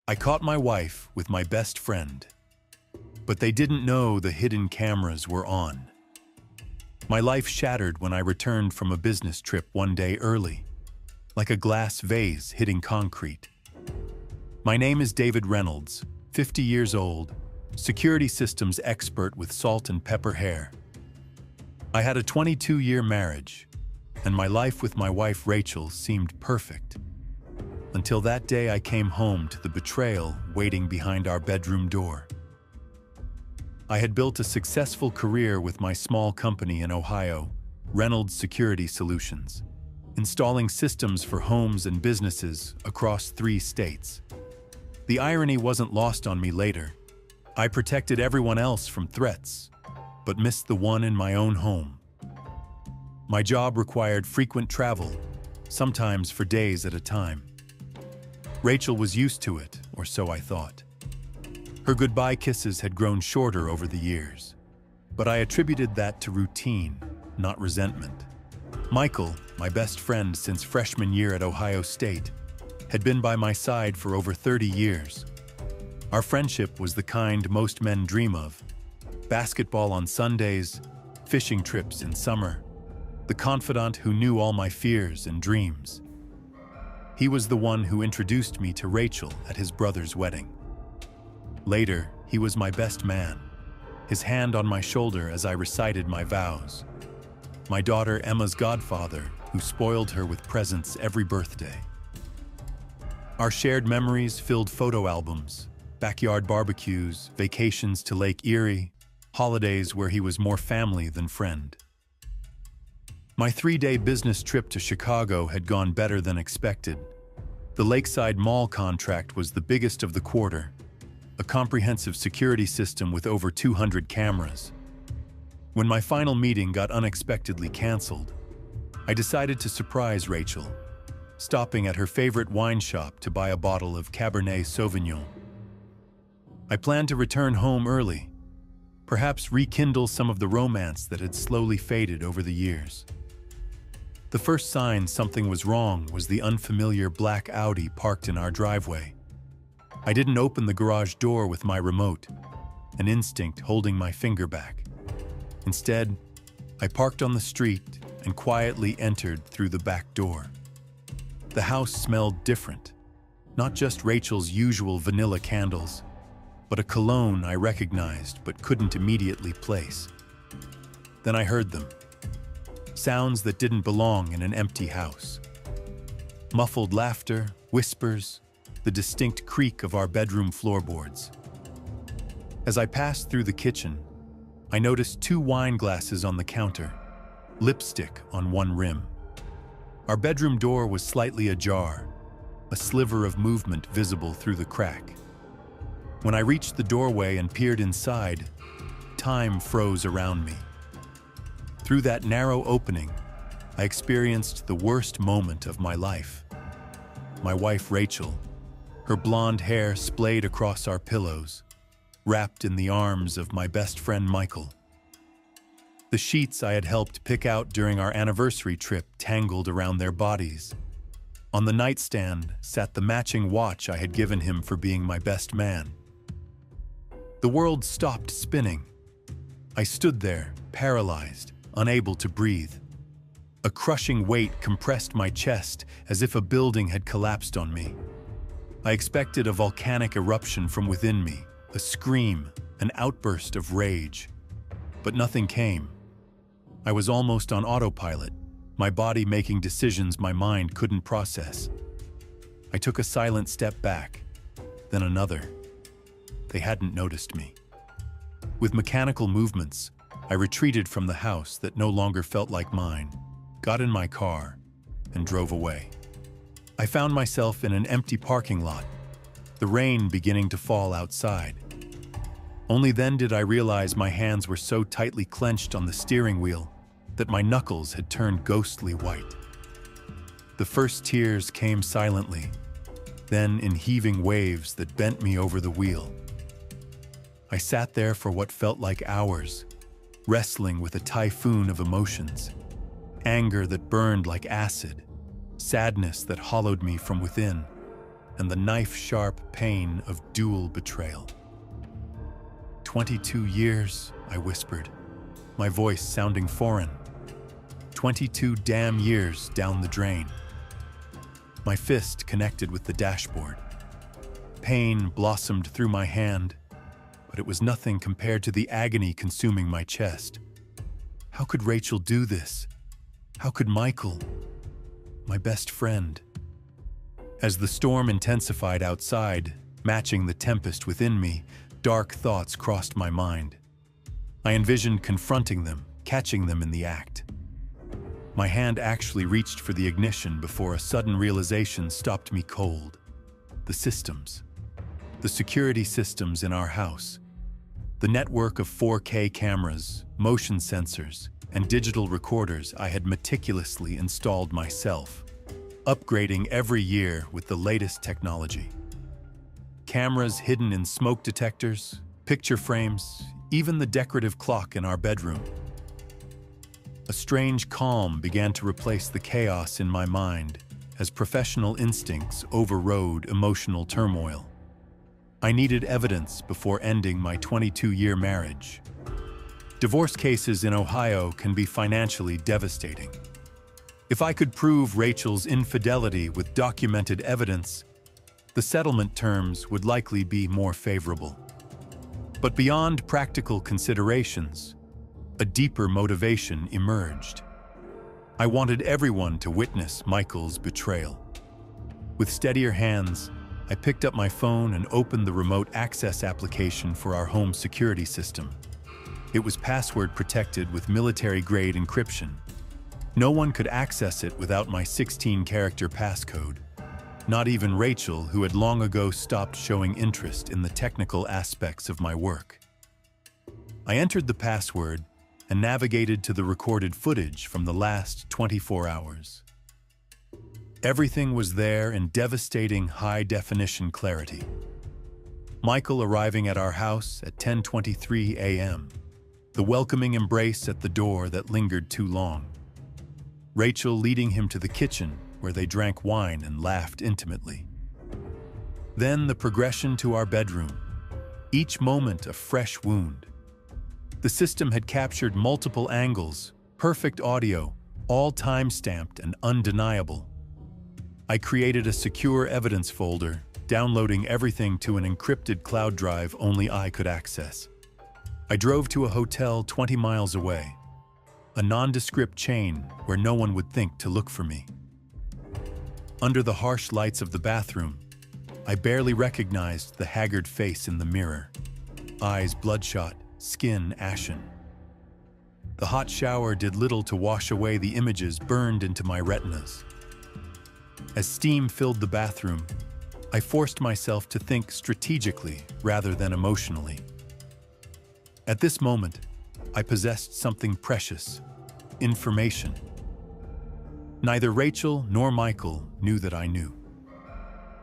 I caught my wife with my best friend, but they didn't know the hidden cameras were on. My life shattered when I returned from a business trip one day early, like a glass vase hitting concrete. My name is David Reynolds, 50 years old, security systems expert with salt and pepper hair. I had a 22-year marriage, and my life with my wife Rachel seemed perfect. Until that day I came home to the betrayal waiting behind our bedroom door. I had built a successful career with my small company in Ohio, Reynolds Security Solutions, installing systems for homes and businesses across 3 states. The irony wasn't lost on me later. I protected everyone else from threats, but missed the one in my own home. My job required frequent travel, sometimes for days at a time. Rachel was used to it, or so I thought. Her goodbye kisses had grown shorter over the years, but I attributed that to routine, not resentment. Michael, my best friend since freshman year at Ohio State, had been by my side for over 30 years. Our friendship was the kind most men dream of: basketball on Sundays, fishing trips in summer, the confidant who knew all my fears and dreams. He was the one who introduced me to Rachel at his brother's wedding. Later, he was my best man, his hand on my shoulder as I recited my vows. My daughter Emma's godfather, who spoiled her with presents every birthday. Our shared memories filled photo albums, backyard barbecues, vacations to Lake Erie, holidays where he was more family than friend. My 3-day business trip to Chicago had gone better than expected. The Lakeside Mall contract was the biggest of the quarter, a comprehensive security system with over 200 cameras. When my final meeting got unexpectedly canceled, I decided to surprise Rachel, stopping at her favorite wine shop to buy a bottle of Cabernet Sauvignon. I planned to return home early, perhaps rekindle some of the romance that had slowly faded over the years. The first sign something was wrong was the unfamiliar black Audi parked in our driveway. I didn't open the garage door with my remote, an instinct holding my finger back. Instead, I parked on the street and quietly entered through the back door. The house smelled different, not just Rachel's usual vanilla candles, but a cologne I recognized but couldn't immediately place. Then I heard them. Sounds that didn't belong in an empty house. Muffled laughter, whispers, the distinct creak of our bedroom floorboards. As I passed through the kitchen, I noticed 2 wine glasses on the counter, lipstick on one rim. Our bedroom door was slightly ajar, a sliver of movement visible through the crack. When I reached the doorway and peered inside, time froze around me. Through that narrow opening, I experienced the worst moment of my life. My wife Rachel, her blonde hair splayed across our pillows, wrapped in the arms of my best friend Michael. The sheets I had helped pick out during our anniversary trip tangled around their bodies. On the nightstand sat the matching watch I had given him for being my best man. The world stopped spinning. I stood there, paralyzed, unable to breathe. A crushing weight compressed my chest as if a building had collapsed on me. I expected a volcanic eruption from within me, a scream, an outburst of rage. But nothing came. I was almost on autopilot, my body making decisions my mind couldn't process. I took a silent step back, then another. They hadn't noticed me. With mechanical movements, I retreated from the house that no longer felt like mine, got in my car, and drove away. I found myself in an empty parking lot, the rain beginning to fall outside. Only then did I realize my hands were so tightly clenched on the steering wheel that my knuckles had turned ghostly white. The first tears came silently, then in heaving waves that bent me over the wheel. I sat there for what felt like hours, wrestling with a typhoon of emotions. Anger that burned like acid, sadness that hollowed me from within, and the knife-sharp pain of dual betrayal. 22 years, I whispered, my voice sounding foreign. 22 damn years down the drain. My fist connected with the dashboard. Pain blossomed through my hand, but it was nothing compared to the agony consuming my chest. How could Rachel do this? How could Michael, my best friend? As the storm intensified outside, matching the tempest within me, dark thoughts crossed my mind. I envisioned confronting them, catching them in the act. My hand actually reached for the ignition before a sudden realization stopped me cold. The systems. The security systems in our house. The network of 4K cameras, motion sensors, and digital recorders I had meticulously installed myself, upgrading every year with the latest technology. Cameras hidden in smoke detectors, picture frames, even the decorative clock in our bedroom. A strange calm began to replace the chaos in my mind as professional instincts overrode emotional turmoil. I needed evidence before ending my 22-year marriage. Divorce cases in Ohio can be financially devastating. If I could prove Rachel's infidelity with documented evidence, the settlement terms would likely be more favorable. But beyond practical considerations, a deeper motivation emerged. I wanted everyone to witness Michael's betrayal. With steadier hands, I picked up my phone and opened the remote access application for our home security system. It was password protected with military-grade encryption. No one could access it without my 16-character passcode. Not even Rachel, who had long ago stopped showing interest in the technical aspects of my work. I entered the password and navigated to the recorded footage from the last 24 hours. Everything was there in devastating high-definition clarity. Michael arriving at our house at 10:23 a.m., the welcoming embrace at the door that lingered too long. Rachel leading him to the kitchen where they drank wine and laughed intimately. Then the progression to our bedroom, each moment a fresh wound. The system had captured multiple angles, perfect audio, all time-stamped and undeniable. I created a secure evidence folder, downloading everything to an encrypted cloud drive only I could access. I drove to a hotel 20 miles away, a nondescript chain where no one would think to look for me. Under the harsh lights of the bathroom, I barely recognized the haggard face in the mirror, eyes bloodshot, skin ashen. The hot shower did little to wash away the images burned into my retinas. As steam filled the bathroom, I forced myself to think strategically rather than emotionally. At this moment, I possessed something precious: information. Neither Rachel nor Michael knew that I knew.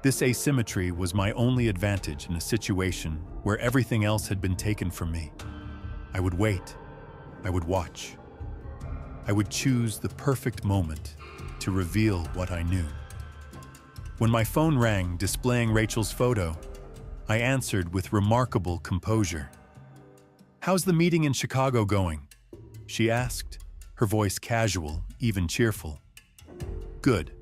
This asymmetry was my only advantage in a situation where everything else had been taken from me. I would wait. I would watch. I would choose the perfect moment to reveal what I knew. When my phone rang displaying Rachel's photo, I answered with remarkable composure. "How's the meeting in Chicago going?" she asked, her voice casual, even cheerful. "Good,"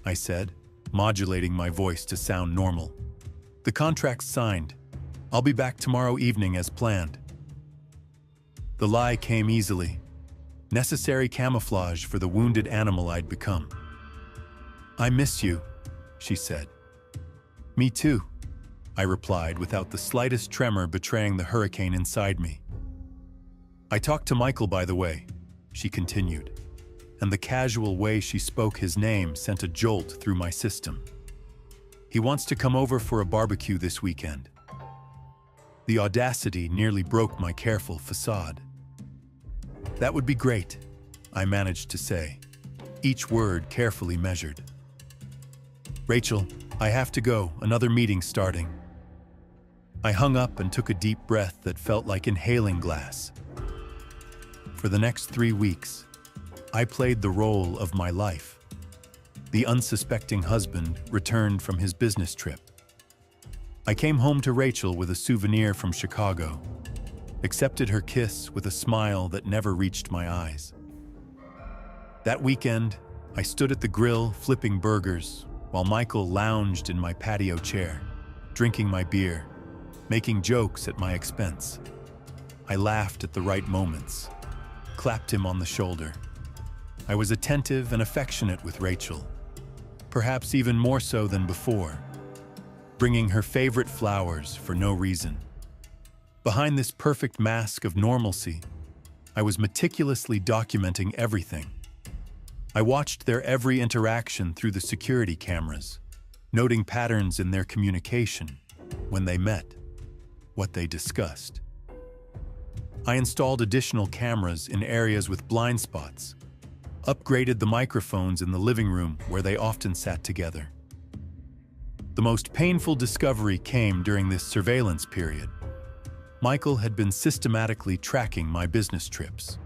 I said, modulating my voice to sound normal. "The contract's signed. I'll be back tomorrow evening as planned." The lie came easily, necessary camouflage for the wounded animal I'd become. "I miss you," she said. "Me too," I replied without the slightest tremor betraying the hurricane inside me. "I talked to Michael, by the way," she continued, and the casual way she spoke his name sent a jolt through my system. "He wants to come over for a barbecue this weekend." The audacity nearly broke my careful facade. "That would be great," I managed to say, each word carefully measured. "Rachel, I have to go, another meeting starting." I hung up and took a deep breath that felt like inhaling glass. For the next 3 weeks, I played the role of my life. the unsuspecting husband, returned from his business trip. I came home to Rachel with a souvenir from Chicago, accepted her kiss with a smile that never reached my eyes. That weekend, I stood at the grill flipping burgers while Michael lounged in my patio chair, drinking my beer, making jokes at my expense. I laughed at the right moments, clapped him on the shoulder. I was attentive and affectionate with Rachel, perhaps even more so than before, bringing her favorite flowers for no reason. Behind this perfect mask of normalcy, I was meticulously documenting everything. I watched their every interaction through the security cameras, noting patterns in their communication, when they met, what they discussed. I installed additional cameras in areas with blind spots, upgraded the microphones in the living room where they often sat together. The most painful discovery came during this surveillance period. Michael had been systematically tracking my business trips.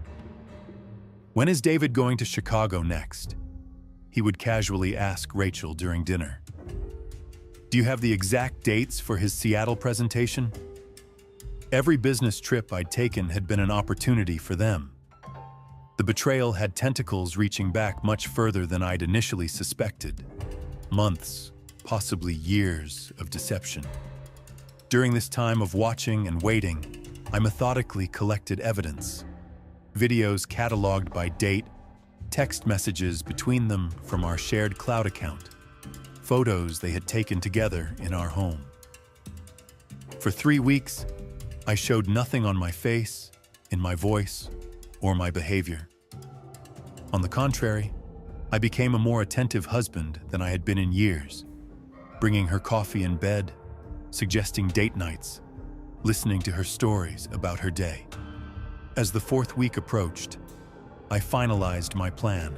"When is David going to Chicago next?" he would casually ask Rachel during dinner. "Do you have the exact dates for his Seattle presentation?" Every business trip I'd taken had been an opportunity for them. The betrayal had tentacles reaching back much further than I'd initially suspected. Months, possibly years of deception. During this time of watching and waiting, I methodically collected evidence. Videos cataloged by date, text messages between them from our shared cloud account, photos they had taken together in our home. For 3 weeks, I showed nothing on my face, in my voice, or my behavior. On the contrary, I became a more attentive husband than I had been in years, bringing her coffee in bed, suggesting date nights, listening to her stories about her day. As the 4th week approached, I finalized my plan.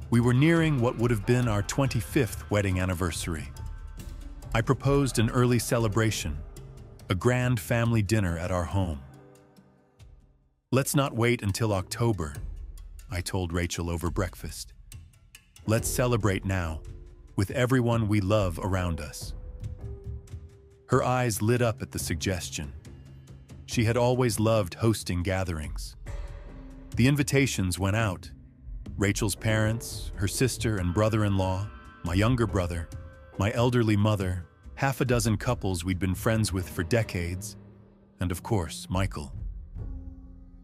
We were nearing what would have been our 25th wedding anniversary. I proposed an early celebration, a grand family dinner at our home. "Let's not wait until October," I told Rachel over breakfast. "Let's celebrate now, with everyone we love around us." Her eyes lit up at the suggestion. She had always loved hosting gatherings. The invitations went out. Rachel's parents, her sister and brother-in-law, my younger brother, my elderly mother, half a dozen couples we'd been friends with for decades, and of course, Michael.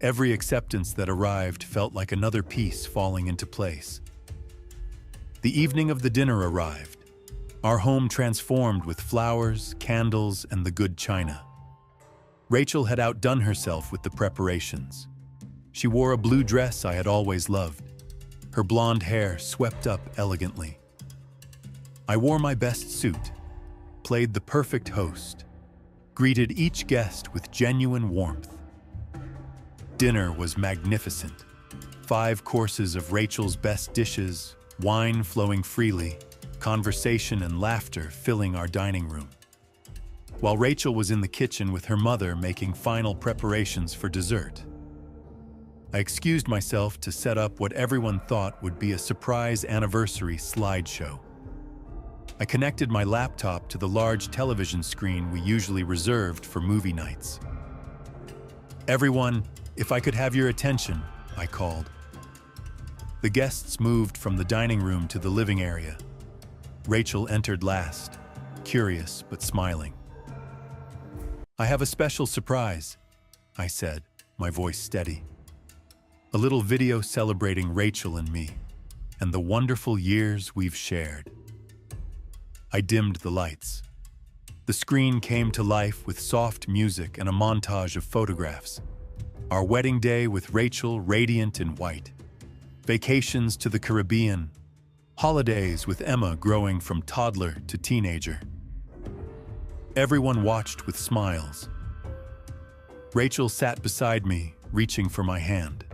Every acceptance that arrived felt like another piece falling into place. The evening of the dinner arrived. Our home transformed with flowers, candles, and the good china. Rachel had outdone herself with the preparations. She wore a blue dress I had always loved, her blonde hair swept up elegantly. I wore my best suit, played the perfect host, greeted each guest with genuine warmth. Dinner was magnificent. 5 courses of Rachel's best dishes, wine flowing freely, conversation and laughter filling our dining room. While Rachel was in the kitchen with her mother making final preparations for dessert, I excused myself to set up what everyone thought would be a surprise anniversary slideshow. I connected my laptop to the large television screen we usually reserved for movie nights. "Everyone, if I could have your attention," I called. The guests moved from the dining room to the living area. Rachel entered last, curious but smiling. "I have a special surprise," I said, my voice steady. "A little video celebrating Rachel and me, and the wonderful years we've shared." I dimmed the lights. The screen came to life with soft music and a montage of photographs. Our wedding day with Rachel radiant in white. Vacations to the Caribbean. Holidays with Emma growing from toddler to teenager. Everyone watched with smiles. Rachel sat beside me, reaching for my hand.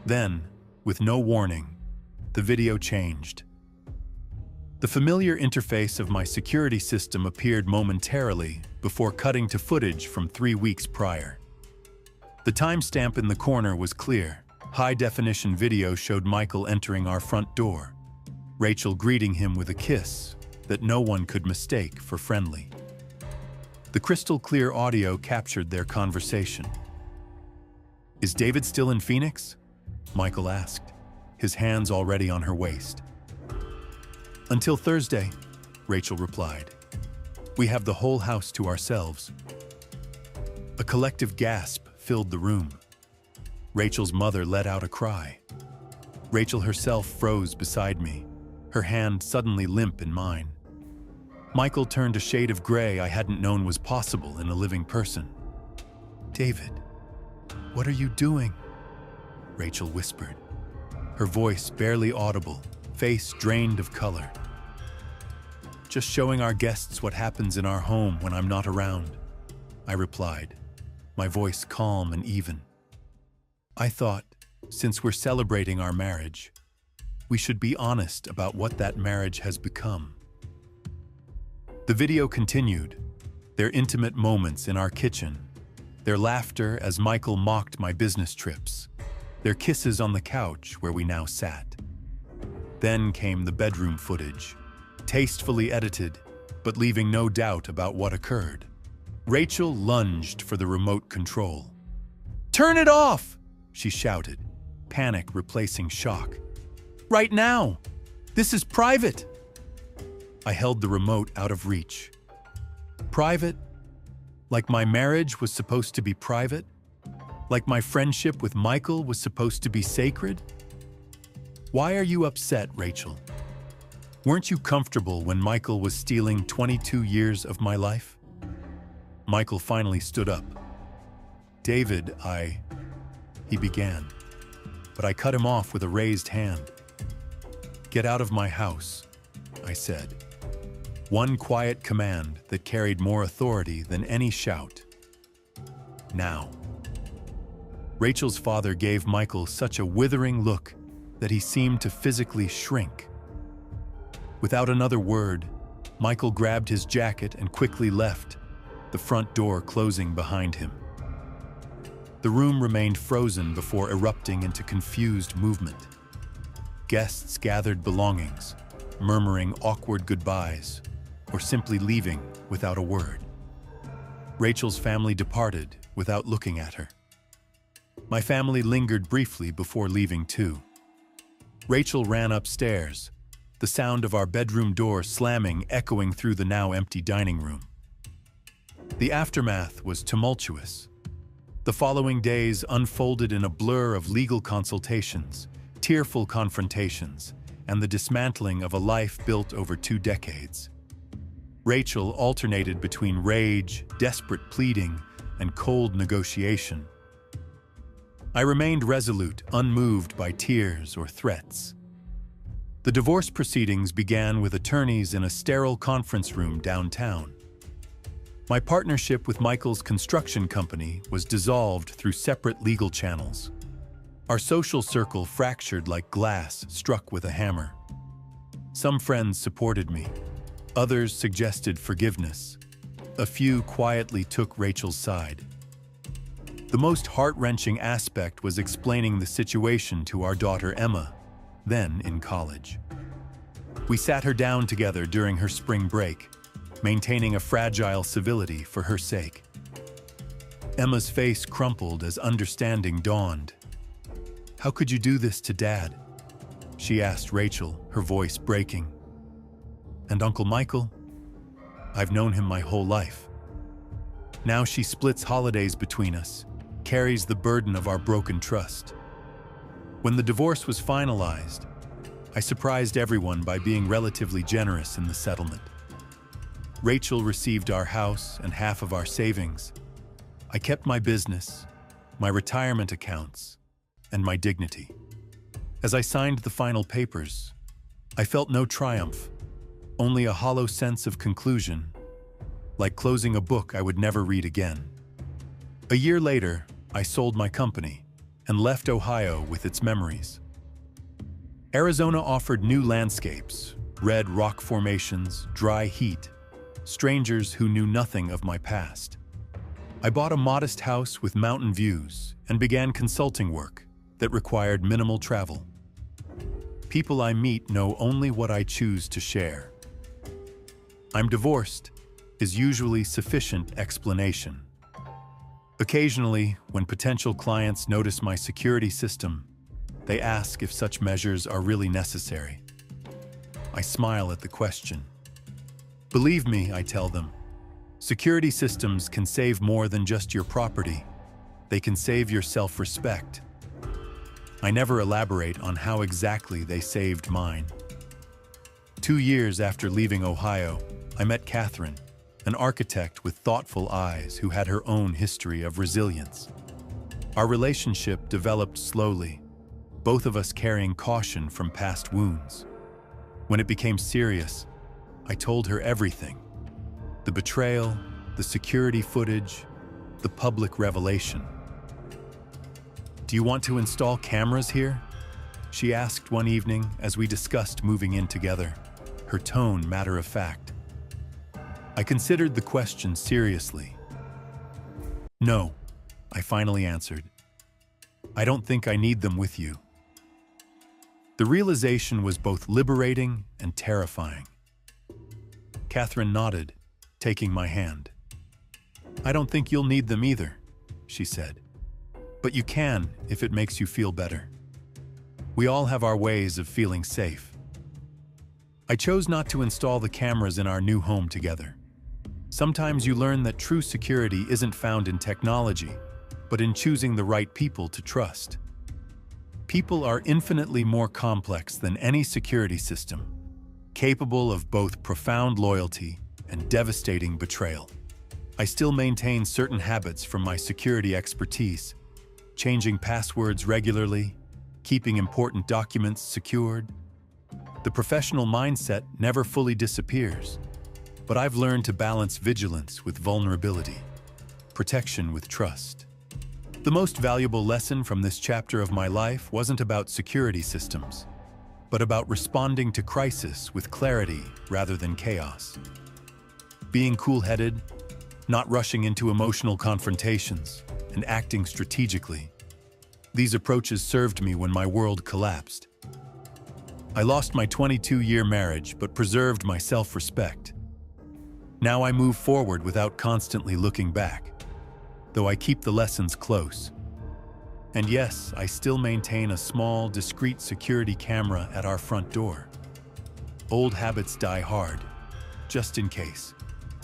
Then, with no warning, the video changed. The familiar interface of my security system appeared momentarily before cutting to footage from 3 weeks prior. The timestamp in the corner was clear. High-definition video showed Michael entering our front door. Rachel greeting him with a kiss that no one could mistake for friendly. The crystal-clear audio captured their conversation. "Is David still in Phoenix?" Michael asked, his hands already on her waist. "Until Thursday," Rachel replied. "We have the whole house to ourselves." A collective gasp filled the room. Rachel's mother let out a cry. Rachel herself froze beside me, her hand suddenly limp in mine. Michael turned a shade of gray I hadn't known was possible in a living person. "David, what are you doing?" Rachel whispered, her voice barely audible, face drained of color. "Just showing our guests what happens in our home when I'm not around," I replied, my voice calm and even. "I thought, since we're celebrating our marriage, we should be honest about what that marriage has become." The video continued, their intimate moments in our kitchen, their laughter as Michael mocked my business trips, their kisses on the couch where we now sat. Then came the bedroom footage, tastefully edited, but leaving no doubt about what occurred. Rachel lunged for the remote control. "Turn it off!" she shouted, panic replacing shock. "Right now! This is private!" I held the remote out of reach. Private? Like my marriage was supposed to be private? Like my friendship with Michael was supposed to be sacred? "Why are you upset, Rachel? Weren't you comfortable when Michael was stealing 22 years of my life?" Michael finally stood up. "David, he began, but I cut him off with a raised hand. "Get out of my house," I said. One quiet command that carried more authority than any shout. "Now." Rachel's father gave Michael such a withering look that he seemed to physically shrink. Without another word, Michael grabbed his jacket and quickly left, the front door closing behind him. The room remained frozen before erupting into confused movement. Guests gathered belongings, murmuring awkward goodbyes, or simply leaving without a word. Rachel's family departed without looking at her. My family lingered briefly before leaving too. Rachel ran upstairs, the sound of our bedroom door slamming echoing through the now empty dining room. The aftermath was tumultuous. The following days unfolded in a blur of legal consultations, tearful confrontations, and the dismantling of a life built over 2 decades. Rachel alternated between rage, desperate pleading, and cold negotiation. I remained resolute, unmoved by tears or threats. The divorce proceedings began with attorneys in a sterile conference room downtown. My partnership with Michael's construction company was dissolved through separate legal channels. Our social circle fractured like glass struck with a hammer. Some friends supported me. Others suggested forgiveness. A few quietly took Rachel's side. The most heart-wrenching aspect was explaining the situation to our daughter Emma, then in college. We sat her down together during her spring break, maintaining a fragile civility for her sake. Emma's face crumpled as understanding dawned. "How could you do this to Dad?" she asked Rachel, her voice breaking. "And Uncle Michael? I've known him my whole life." Now she splits holidays between us, carries the burden of our broken trust. When the divorce was finalized, I surprised everyone by being relatively generous in the settlement. Rachel received our house and half of our savings. I kept my business, my retirement accounts, and my dignity. As I signed the final papers, I felt no triumph, only a hollow sense of conclusion, like closing a book I would never read again. A year later, I sold my company and left Ohio with its memories. Arizona offered new landscapes, red rock formations, dry heat, strangers who knew nothing of my past. I bought a modest house with mountain views and began consulting work that required minimal travel. People I meet know only what I choose to share. I'm divorced is usually sufficient explanation. Occasionally, when potential clients notice my security system, they ask if such measures are really necessary. I smile at the question. Believe me, I tell them, security systems can save more than just your property. They can save your self-respect. I never elaborate on how exactly they saved mine. 2 years after leaving Ohio, I met Catherine, an architect with thoughtful eyes who had her own history of resilience. Our relationship developed slowly, both of us carrying caution from past wounds. When it became serious, I told her everything: the betrayal, the security footage, the public revelation. "Do you want to install cameras here?" she asked one evening as we discussed moving in together, her tone matter of fact. I considered the question seriously. "No," I finally answered. "I don't think I need them with you." The realization was both liberating and terrifying. Catherine nodded, taking my hand. "I don't think you'll need them either," she said. "But you can if it makes you feel better. We all have our ways of feeling safe." I chose not to install the cameras in our new home together. Sometimes you learn that true security isn't found in technology, but in choosing the right people to trust. People are infinitely more complex than any security system, capable of both profound loyalty and devastating betrayal. I still maintain certain habits from my security expertise, changing passwords regularly, keeping important documents secured. The professional mindset never fully disappears, but I've learned to balance vigilance with vulnerability, protection with trust. The most valuable lesson from this chapter of my life wasn't about security systems, but about responding to crisis with clarity rather than chaos. Being cool-headed, not rushing into emotional confrontations, and acting strategically. These approaches served me when my world collapsed. I lost my 22-year marriage but preserved my self-respect. Now I move forward without constantly looking back, though I keep the lessons close. And yes, I still maintain a small, discreet security camera at our front door. Old habits die hard, just in case.